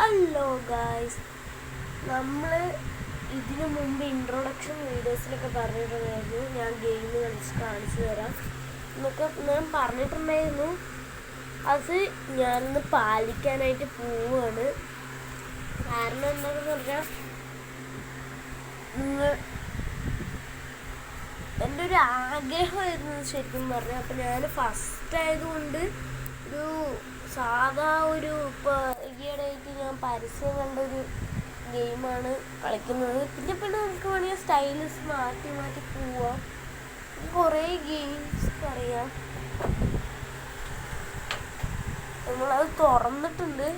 Hello guys, നമ്മൾ ഇതിനു മുമ്പ് ഇൻട്രൊഡക്ഷൻ വീഡിയോസിലൊക്കെ പറഞ്ഞിട്ടുണ്ടായിരുന്നു ഞാൻ ഗെയിം കളിച്ച് കാണിച്ചു തരാം എന്നൊക്കെ ഞാൻ പറഞ്ഞിട്ടുണ്ടായിരുന്നു. അത് ഞാനിന്ന് പാലിക്കാനായിട്ട് പോവുകയാണ്. കാരണം എന്താണെന്ന് പറഞ്ഞാൽ, എൻ്റെ ഒരു ആഗ്രഹമായിരുന്നു ശരിക്കും പറഞ്ഞാൽ. അപ്പം ഞാൻ ഫസ്റ്റ് ആയതുകൊണ്ട് ഒരു സാധാ ഒരു ഇപ്പോൾ ഈയിടെയായിട്ട് ഞാൻ പരസ്യം കണ്ടൊരു ഗെയിമാണ് കളിക്കുന്നത്. പിന്നെ നമുക്ക് വേണമെങ്കിൽ സ്റ്റൈലിസ് മാറ്റി മാറ്റി പോവാം. കുറേ ഗെയിംസ് അറിയാം. നമ്മളത് തുറന്നിട്ടുണ്ട്.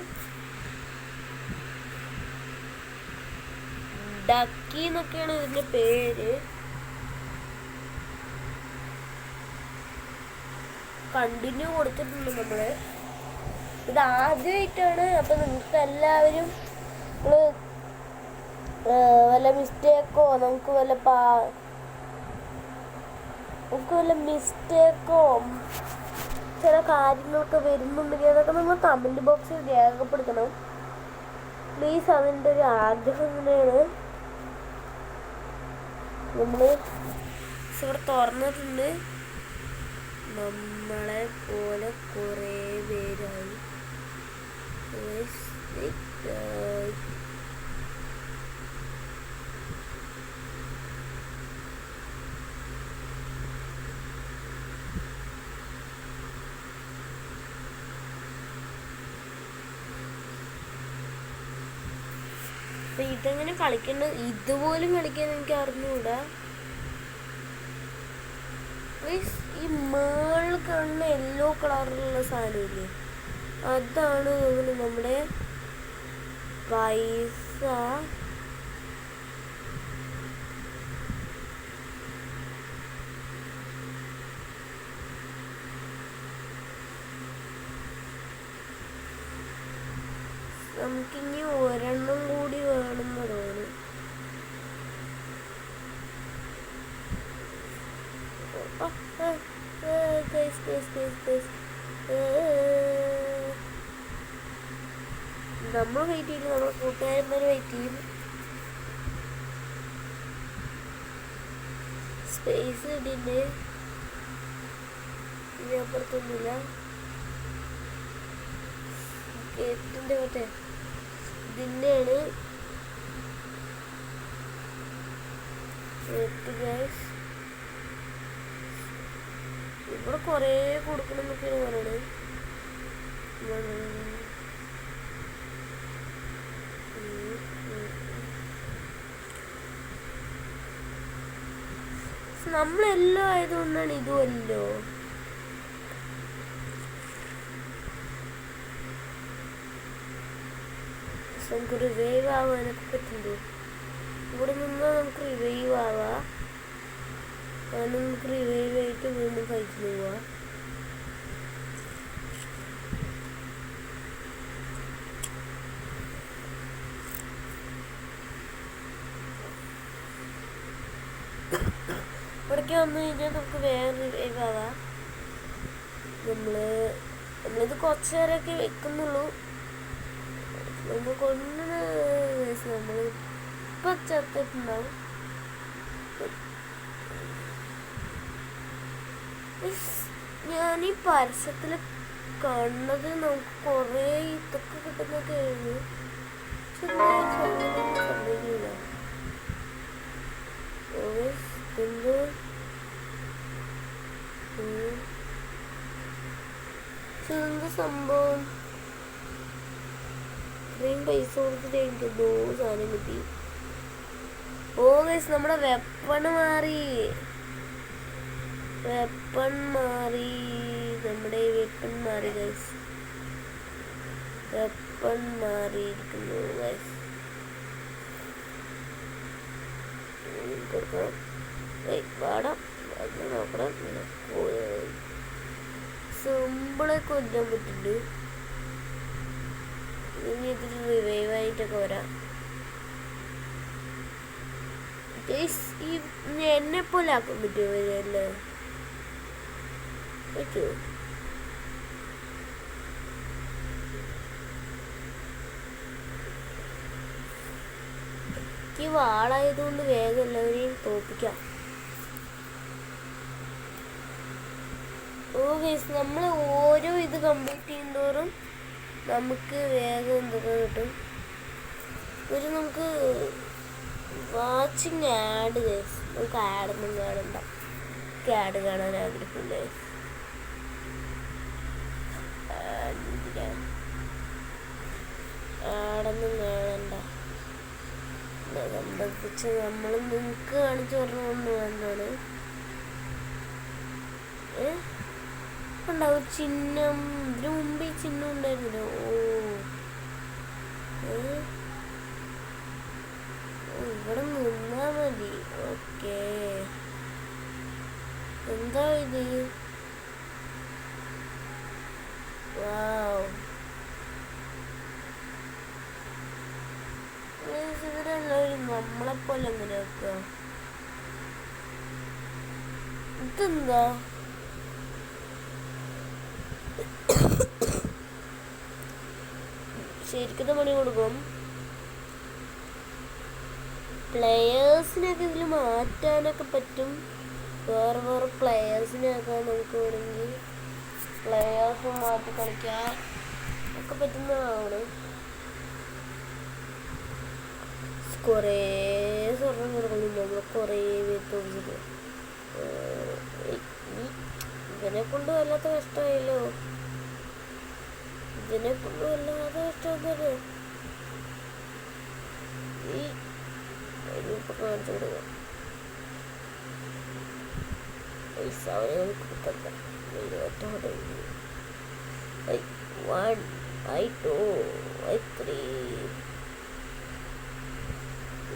ഡക്കി എന്നൊക്കെയാണ് ഇതിൻ്റെ പേര്. കണ്ടിന്യൂ കൊടുത്തിട്ടുണ്ട് നമ്മൾ. ഇത് ആദ്യമായിട്ടാണ്. അപ്പം നിങ്ങൾക്ക് എല്ലാവരും വല്ല മിസ്റ്റേക്കോ നമുക്ക് വല്ല മിസ്റ്റേക്കോ ചില കാര്യങ്ങളൊക്കെ വരുന്നുണ്ടെങ്കിൽ അതൊക്കെ നമ്മൾ കമൻറ്റ് ബോക്സിൽ രേഖപ്പെടുത്തണം പ്ലീസ്. അതിൻ്റെ ഒരു ആഗ്രഹം തന്നെയാണ്. നമ്മൾ ഇവിടെ തുറന്നിട്ടുണ്ട്. നമ്മളെ പോലെ കുറേ പേരായി. അപ്പം ഇതെങ്ങനെ കളിക്കേണ്ടത് ഇതുപോലും കളിക്കാൻ എനിക്ക് അറിഞ്ഞുകൂടാ. ഈ മേളിൽ കാണുന്ന യെല്ലോ കളറിലുള്ള സാധനമില്ലേ, അതാണ് നമ്മുടെ പൈസ. നമുക്കിനി ഒരെണ്ണം കൂടി വേണമെന്നതാണ്. നമ്മൾ വെയിറ്റ് ചെയ്യും, നമ്മുടെ കൂട്ടുകാരന്മാർ വെയിറ്റ് ചെയ്യും. സ്പേസ് ഇടിൻ്റെ ഇനി അപ്പുറത്തൊന്നുമില്ല. ഗേറ്റിൻ്റെ മറ്റേ ഇതിൻ്റെയാണ് ഇവിടെ കുറേ കൊടുക്കണം എന്നൊക്കെയാണ് പറയണത്. നമ്മളെല്ലാം ആയതുകൊണ്ടാണ് ഇതുമല്ലോ. നമുക്ക് റിവൈവ് ആവാനൊക്കെ പറ്റുള്ളൂ. ഇവിടെ നിന്ന് നമുക്ക് റിവൈവ് ആവാം. നമുക്ക് റിവൈവ് ആയിട്ട് വീണ്ടും ഫൈറ്റ് പോവാം. ഇവിടേക്ക് വന്നു കഴിഞ്ഞാൽ നമുക്ക് വേറെ റിവൈവ് ആവാം. നമ്മളിത് കുറച്ച് നേരമൊക്കെ വെക്കുന്നുള്ളൂ. നമ്മൾ നമ്മൾ ഇപ്പം ചത്തിട്ടുണ്ടാവും. ഞാൻ ഈ പരസ്യത്തിൽ കണ്ടത് നമുക്ക് കുറേ ഇതൊക്കെ കിട്ടുന്നൊക്കെ ആയിരുന്നു. സംഭവിക്കില്ല. എന്ത് സംഭവം? ഇത്രയും പൈസ കൊടുത്തിട്ട് എനിക്ക് എന്തോ സാധനം കിട്ടി. ഓ ഗൈസ്, നമ്മുടെ വെപ്പൺ മാറി. നമ്മുടെ വെപ്പൺ മാറി ഗൈസ്. വെപ്പൺ മാറിയിരിക്കുന്നു ഗൈസ്. കൊടുക്കണം. പാടാം നോക്കണം. സിമ്പിളെ കൊല്ലാൻ പറ്റുന്നുണ്ട്. ഇനി ഇതിൽ റിവൈവായിട്ടൊക്കെ വരാം. എന്നെ പോലെ ആക്കാൻ പറ്റുമോ അല്ലേ? പറ്റുമോ? എനിക്ക് വാളായതുകൊണ്ട് വേഗം എല്ലാവരെയും തോൽപ്പിക്കാം. ഓ ഗൈസ്, നമ്മൾ ഓരോ ഇത് കംപ്ലീറ്റ് ചെയ്യുന്നതോറും നമുക്ക് വേഗം എന്തൊക്കെ കിട്ടും. നമുക്ക് വാച്ചിങ് ആഡ് ഗൈസ്, നമുക്ക് ആഡൊന്നും കാണണ്ട. ആഡ് കാണാൻ ആഗ്രഹമില്ലേ? ആടൊന്നും കാണണ്ട. സംബന്ധിച്ച് നമ്മൾ നിങ്ങൾക്ക് കാണിച്ചു പറഞ്ഞുകൊണ്ട് വന്നാണ്. ഉണ്ടാവും ചിഹ്നം. ഇതിനു മുമ്പ് ഈ ചിഹ്നം ഉണ്ടായിരുന്നല്ലോ. ഇവിടെ നിന്നാ മതി. ഓക്കേ, എന്താ ഇത്? വാവ്, ഇവരെല്ലാവരും നമ്മളെപ്പോലെ എങ്ങനെ വെക്കുക? ഇതെന്താ? ശരിക്കും പണി കൊടുക്കും. പ്ലെയേഴ്സിനൊക്കെ ഇതിൽ മാറ്റാനൊക്കെ പറ്റും. വേറെ വേറെ പ്ലെയേഴ്സിനൊക്കെ നമുക്ക് വേണമെങ്കിൽ പ്ലെയേഴ്സ് മാറ്റി കളിക്കാൻ ഒക്കെ പറ്റുന്നതാണ്. കുറേ സ്വർണം കൊടുക്കുന്നു. നമ്മൾ കുറേ തോന്നിച്ചിട്ട് ഇതിനെ കൊണ്ട് വല്ലാത്ത കഷ്ടമായല്ലോ. ഇതിനെ കൊണ്ട് വല്ലാതെ കഷ്ടം തന്നെ. ഈ ഇപ്പൊ കാണിച്ചു കൊടുക്കാം. പൈസ അവരെ നമുക്ക് കിട്ടണ്ട. 1 I2 I3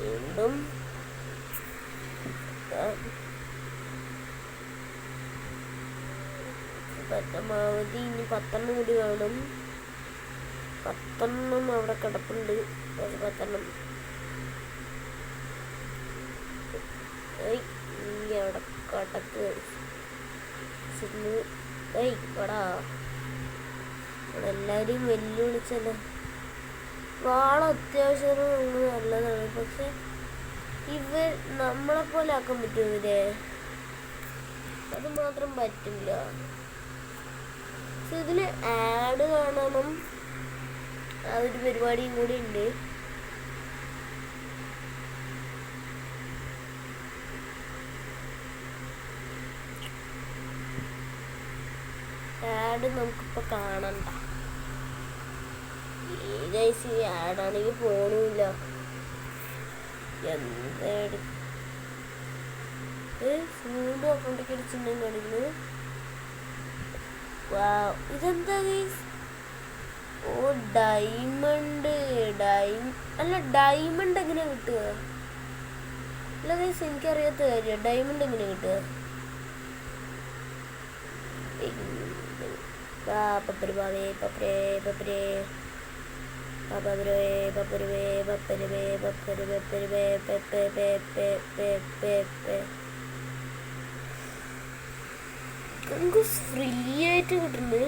വീണ്ടും പരമാവധി ഇനി 10 കൂടി വേണം. 10 അവിടെ കിടപ്പുണ്ട്. 10 അവിടെ കടക്ക് ഇവിടെ എല്ലാവരെയും വെല്ലുവിളിച്ചല്ലോ. വാള അത്യാവശ്യം നല്ലതാണ്. പക്ഷെ ഇവർ നമ്മളെപ്പോലെ ആക്കാൻ പറ്റുമോ ഇവരെ? അത് മാത്രം പറ്റില്ല. പക്ഷെ ഇതിൽ ആഡ് കാണണം. ആ ഒരു പരിപാടിയും കൂടി ഉണ്ട്. ആഡ് നമുക്കിപ്പോൾ കാണണ്ട. ഈ ആഡാണെങ്കിൽ പോണില്ല. എന്താ വീണ്ടും അക്കൗണ്ടിലേക്ക് ഒരു ചിഹ്നം കാണിക്കുന്നു. ഇതെന്താ ഗൈസ്? ഓ, ഡയമണ്ട്. അല്ല, ഡയമണ്ട് എങ്ങനെ കിട്ടുക? അല്ല ഗൈസ്, എനിക്കറിയാത്ത കാര്യം. ഡയമണ്ട് എങ്ങനെ കിട്ടുക? ഫ്രീ ആയിട്ട് കിട്ടുന്നുണ്ട്.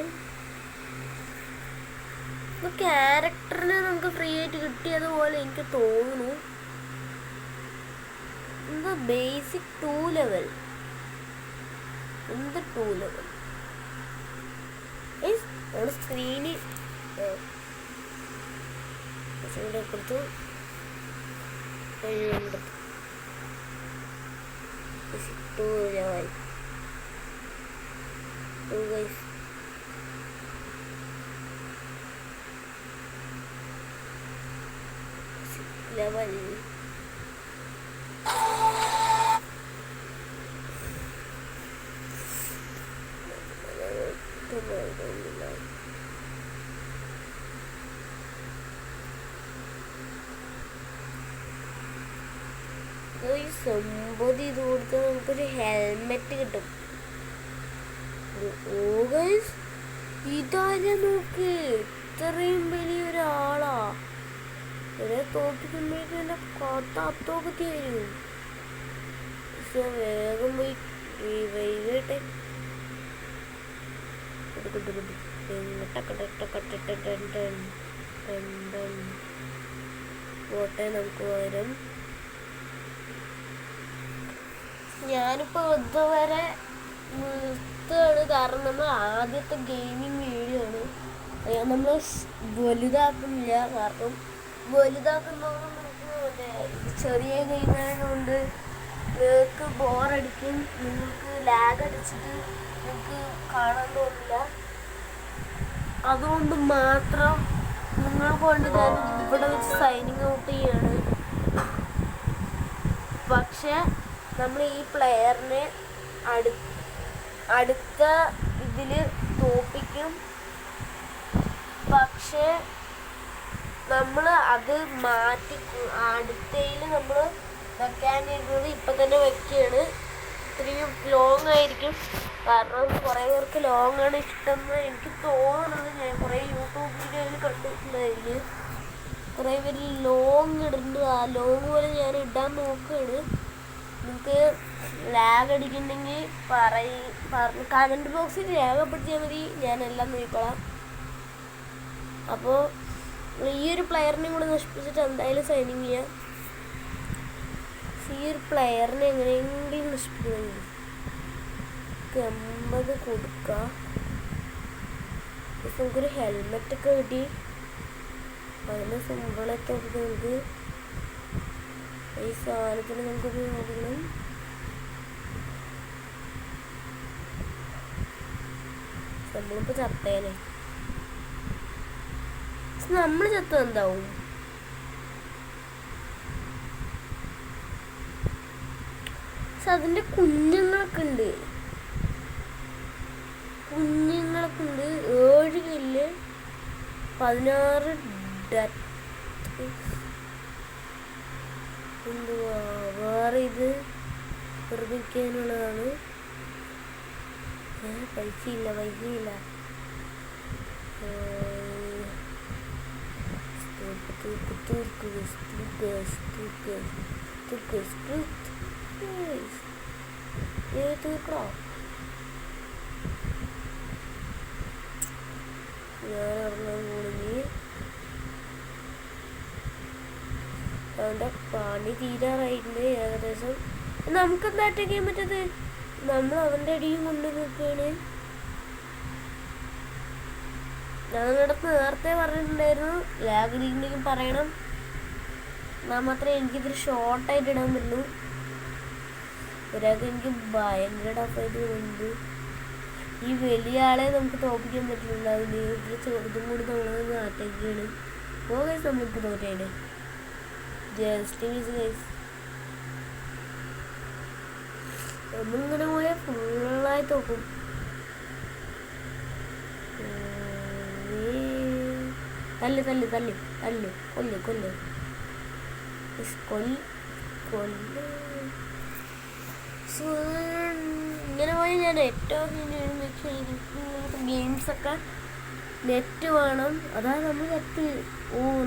ക്യാരക്ടറിന് നമുക്ക് ഫ്രീ ആയിട്ട് കിട്ടിയതുപോലെ എനിക്ക് തോന്നുന്നു. എന്താ ബേസിക് 2 ലെവൽ? എന്ത് 2 ലെവൽ? നമ്മുടെ സ്ക്രീന് കൊടുത്തു. ലെവൽ സംഭവം ഇത് കൊടുത്താൽ നമുക്കൊരു ഹെൽമെറ്റ് കിട്ടും. ഇതാരാ നോക്ക്, ഇത്രയും വലിയൊരാളാ. ഇവരെ തോപ്പിക്കുമ്പോഴേക്കും എൻ്റെ കത്താത്തൊക്കെ തരും. പക്ഷെ വേഗം പോയി വൈകിട്ടെ പോട്ടെ. നമുക്ക് പകരം ഞാനിപ്പോൾ ഇതുവരെ നിർത്തുകയാണ്, കാരണം നമ്മൾ ആദ്യത്തെ ഗെയിമിങ് വീഡിയോ ആണ്. നമ്മൾ വലുതാക്കുന്നില്ല, കാരണം വലുതാക്കുന്നതുകൊണ്ട് നമുക്ക് ചെറിയ ഗെയിമായതുകൊണ്ട് നിങ്ങൾക്ക് ബോറടിക്കും, നിങ്ങൾക്ക് ലാഗ് അടിച്ചിട്ട് നിങ്ങൾക്ക് കാണാൻ തോന്നില്ല. അതുകൊണ്ട് മാത്രം നിങ്ങൾ കൊണ്ട് ഞാൻ ഇവിടെ വെച്ച് സൈനിങ് ഔട്ട് ചെയ്യാണ്. പക്ഷെ നമ്മൾ ഈ പ്ലെയറിനെ അടുത്ത ഇതിൽ തോപ്പിക്കും. പക്ഷെ നമ്മൾ അത് മാറ്റി അടുത്തതിൽ നമ്മൾ വെക്കാനിരുന്നത് ഇപ്പം തന്നെ വെക്കുകയാണ്. ഇത്രയും ലോങ് ആയിരിക്കും, കാരണം കുറേ പേർക്ക് ലോങ് ആണ് ഇഷ്ടമെന്ന് എനിക്ക് തോന്നുന്നത്. ഞാൻ കുറേ യൂട്യൂബ് വീഡിയോയിൽ കണ്ടിട്ടുണ്ടായിരുന്നു, കുറേ പേര് ലോങ് ഇടുന്നുണ്ട്. ആ ലോങ് പോലെ ഞാൻ ഇടാൻ നോക്കുകയാണ്. നിങ്ങൾക്ക് ലാഗ് അടിക്കുന്നുണ്ടെങ്കിൽ പറഞ്ഞു കമൻറ്റ് ബോക്സിൽ രേഖപ്പെടുത്തിയാൽ മതി, ഞാനെല്ലാം നോക്കിക്കോളാം. അപ്പോൾ ഈ ഒരു പ്ലെയറിനെയും കൂടെ നശിപ്പിച്ചിട്ട് എന്തായാലും സൈനിങ് ചെയ്യാം. ഈ ഒരു പ്ലെയറിനെ എങ്ങനെയെങ്കിലും നശിപ്പിക്കണമെങ്കിൽ 50 കൊടുക്കാം. നമുക്കൊരു ഹെൽമെറ്റൊക്കെ കിട്ടി, അതിന് സിമ്പിളൊക്കെ നമുക്ക് ഈ സാധനത്തിന് നമുക്കൊരു നോക്കണം. നമ്മളിപ്പോൾ ചത്തേനെ, നമ്മൾ ചത്ത എന്താവും? പക്ഷെ അതിൻ്റെ കുഞ്ഞുങ്ങളൊക്കെ ഉണ്ട്, 7 കില്ല് 16 ഡെത്ത്. എന്തുവാ വേറെ ഇത് നിർമ്മിക്കാനുള്ളതാണ്. പൈസയില്ല. തീർക്കണോ? ഞാൻ ഇറങ്ങാൻ പോണെങ്കിൽ അവൻ്റെ പണി തീരാറായിട്ടുണ്ട് ഏകദേശം. നമുക്കെന്താ അറ്റാക്ക് ചെയ്യാൻ പറ്റത്? നമ്മൾ അവൻ്റെ അടിയും കൊണ്ട് നിൽക്കുകയാണ്. ഞങ്ങളുടെ നേരത്തെ പറഞ്ഞിട്ടുണ്ടായിരുന്നു ലാഗ് അടിക്കുന്നെങ്കിൽ പറയണം, എന്നാൽ മാത്രമേ എനിക്കിതൊരു ഷോർട്ടായിട്ട് ഇടാൻ പറ്റുള്ളൂ. ഒരാൾക്ക് എനിക്ക് ഭയങ്കര ടഫായിട്ട് തോന്നുന്നുണ്ട്. ഈ വലിയ ആളെ നമുക്ക് തോപ്പിക്കാൻ പറ്റില്ല, അതിന് ചെറുതും കൂടി നമ്മളൊന്ന് അറ്റാക്കാണ്. ഗൈസ് നമ്മൾക്ക് തോറ്റാണ്. Just miss guys. നമ്മളിങ്ങനെ പോയാൽ ഫുള്ളായി തോക്കും. തല്ല് കൊല്ല് ഇങ്ങനെ പോയി ഞാൻ ഏറ്റവും ഗെയിംസൊക്കെ നെറ്റ് വേണം. അതാ നമ്മൾ നെറ്റ്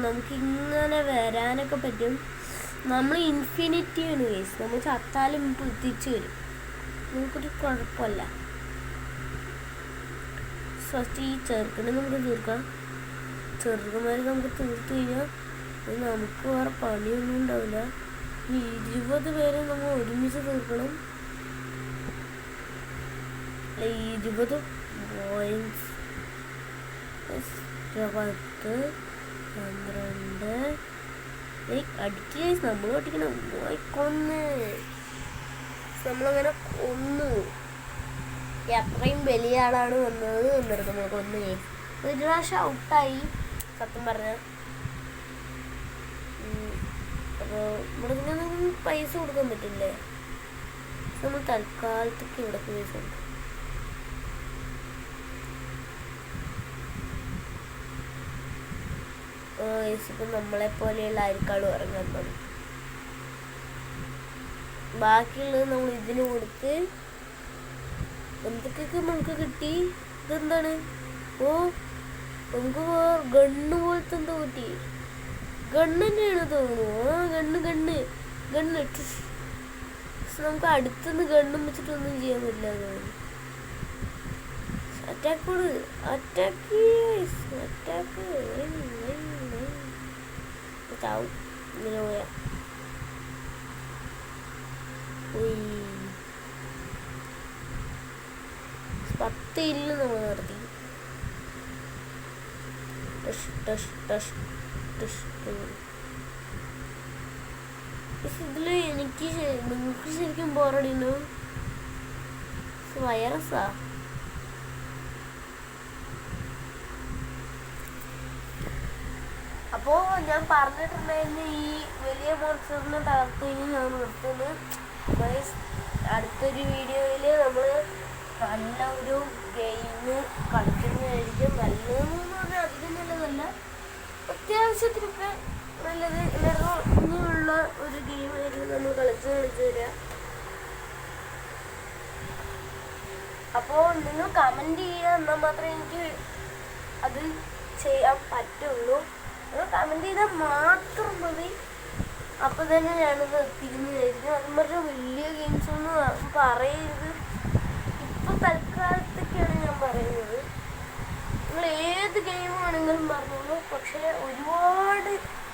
നമുക്കിങ്ങനെ വരാനൊക്കെ പറ്റും. നമ്മൾ ഇൻഫിനിറ്റിയാണ് ഗെയിംസ്, നമ്മൾ ചത്താലും തിരിച്ചു വരും, നമുക്കൊരു കുഴപ്പമില്ല. ഫസ്റ്റ് ഈ ചെറുക്കനെ നമുക്ക് തീർക്കാം. ചെറുക്കന്മാരെ നമുക്ക് തീർത്തു കഴിഞ്ഞാൽ നമുക്ക് വേറെ പണിയൊന്നും ഉണ്ടാവില്ല. 20 പേരെ നമ്മൾ ഒരുമിച്ച് തീർക്കണം. 20 പോയിൻറ്റ്സ് 10 12 അടിക്കുക. നമ്മൾ അടിക്കണം. നമ്മളങ്ങനെ കൊന്നു. അത്രയും വലിയ ആളാണ് വന്നത് എന്നിട്ട് നമ്മൾ കൊന്നു. ഒരു പ്രാവശ്യം ഔട്ടായി സത്യം പറഞ്ഞ. അപ്പോൾ ഇവിടെ പിന്നെ പൈസ കൊടുക്കാൻ പറ്റില്ലേ? നമ്മൾ തൽക്കാലത്തേക്ക് ഇവിടെ പൈസ കൊടുക്കും. ഇപ്പം നമ്മളെ പോലെയുള്ള ആയിരിക്കാളും ഇറങ്ങാൻ തുടങ്ങി. ബാക്കിയുള്ളത് നമ്മൾ ഇതിന് കൊടുത്ത് എന്തൊക്കെ നമുക്ക് കിട്ടി. ഇതെന്താണ്? നമുക്ക് ഗണ്ണ് പോലത്തെ എന്തോ കിട്ടി. ഗണ്ണ് തന്നെയാണ് തോന്നുന്നു. ഗണ്ണ് നമുക്ക് അടുത്തുനിന്ന് ഗണ്ണും വെച്ചിട്ടൊന്നും ചെയ്യാൻ പറ്റില്ല. അറ്റാക്ക് ചാവും ഇങ്ങനെ പോയാ. അടുത്തയിൽ നമ്മൾ നിർത്തി. ഇതില് എനിക്ക് നിങ്ങൾക്ക് ശരിക്കും ബോറടിക്കുന്നു. വൈറസാ. അപ്പോൾ ഞാൻ പറഞ്ഞിട്ടുണ്ടായിരുന്നു ഈ വലിയ മോൺസ്റ്ററിനെ തകർത്ത് ഞാൻ നിർത്തുന്നു. അടുത്തൊരു വീഡിയോയിൽ നമ്മൾ നല്ല ഒരു ഗെയിം കളിക്കുന്നതായിരിക്കും. നല്ലതെന്ന് പറഞ്ഞാൽ അധികം നല്ലതല്ല, അത്യാവശ്യത്തിനൊക്കെ നല്ലത് ഇനിയുള്ള ഒരു ഗെയിമായിരിക്കും നമ്മൾ കളിച്ച് വരിക. അപ്പോൾ നിങ്ങൾ കമൻറ്റ് ചെയ്യുക, എന്നാൽ മാത്രമേ എനിക്ക് അത് ചെയ്യാൻ പറ്റുള്ളൂ. നിങ്ങൾ കമൻറ്റ് ചെയ്താൽ മാത്രം മതി. അപ്പോൾ തന്നെ ഞാനത് എത്തിക്കുന്നതായിരിക്കും. അതും പറഞ്ഞാൽ വലിയ ഗെയിംസ് ഒന്നും പറയരുത്. ഇപ്പോൾ തൽക്കാലത്തൊക്കെയാണ് ഞാൻ പറയുന്നത്. നിങ്ങൾ ഏത് ഗെയിമാണെങ്കിലും പറഞ്ഞോളൂ. പക്ഷേ ഒരുപാട്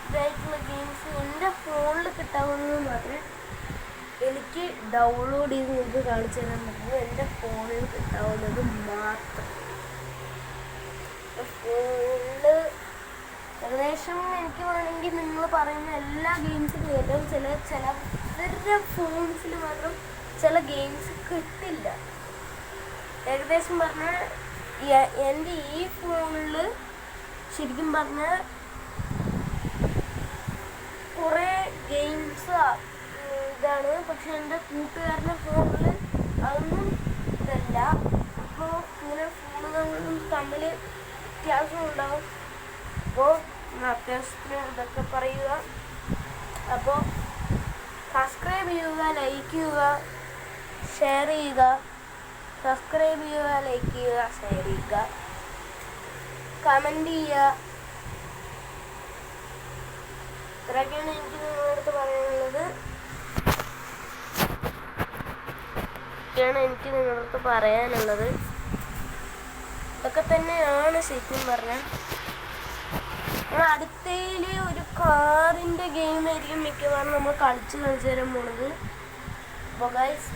ഇതായിട്ടുള്ള ഗെയിംസ് എൻ്റെ ഫോണിൽ കിട്ടാവുന്നത് മാത്രമേ എനിക്ക് ഡൗൺലോഡ് ചെയ്ത് നിങ്ങൾക്ക് കാണിച്ചു തരാൻ പറ്റുള്ളൂ. എൻ്റെ ഫോണിൽ കിട്ടാവുന്നത് മാത്രം. ഫോണിൽ ഏകദേശം എനിക്ക് വേണമെങ്കിൽ നിങ്ങൾ പറയുന്ന എല്ലാ ഗെയിംസും കേട്ടാൽ ചിലവരുടെ ഫോൺസിൽ മാത്രം ചില ഗെയിംസ് കിട്ടില്ല. ഏകദേശം പറഞ്ഞാൽ എൻ്റെ ഈ ഫോണിൽ ശരിക്കും പറഞ്ഞാൽ കുറേ ഗെയിംസ് ഇതാണ്. പക്ഷെ എൻ്റെ കൂട്ടുകാരൻ്റെ ഫോണിൽ അതൊന്നും ഇതല്ല. അപ്പോൾ ഇങ്ങനെ ഫോണുകളും തമ്മിൽ വ്യത്യാസം ഉണ്ടാവും. അപ്പോൾ അത്യാവശ്യത്തിന് ഇതൊക്കെ പറയുക. അപ്പോൾ സബ്സ്ക്രൈബ് ചെയ്യുക, ലൈക്ക് ചെയ്യുക, ഷെയർ ചെയ്യുക. സബ്സ്ക്രൈബ് ചെയ്യുക, ലൈക്ക് ചെയ്യുക, ഷെയർ ചെയ്യുക, കമൻറ്റ് ചെയ്യുക. ഇത്രയൊക്കെയാണ് എനിക്ക് നിങ്ങളടുത്ത് പറയാനുള്ളത്. ഇതൊക്കെ തന്നെയാണ് ശരിക്കും പറഞ്ഞാൽ. അടുത്തതിൽ ഒരു കാറിൻ്റെ ഗെയിമായിരിക്കും മിക്കവാറും നമ്മൾ കളിച്ച് തരാൻ പോണത്. അപ്പോൾ ഗൈസ്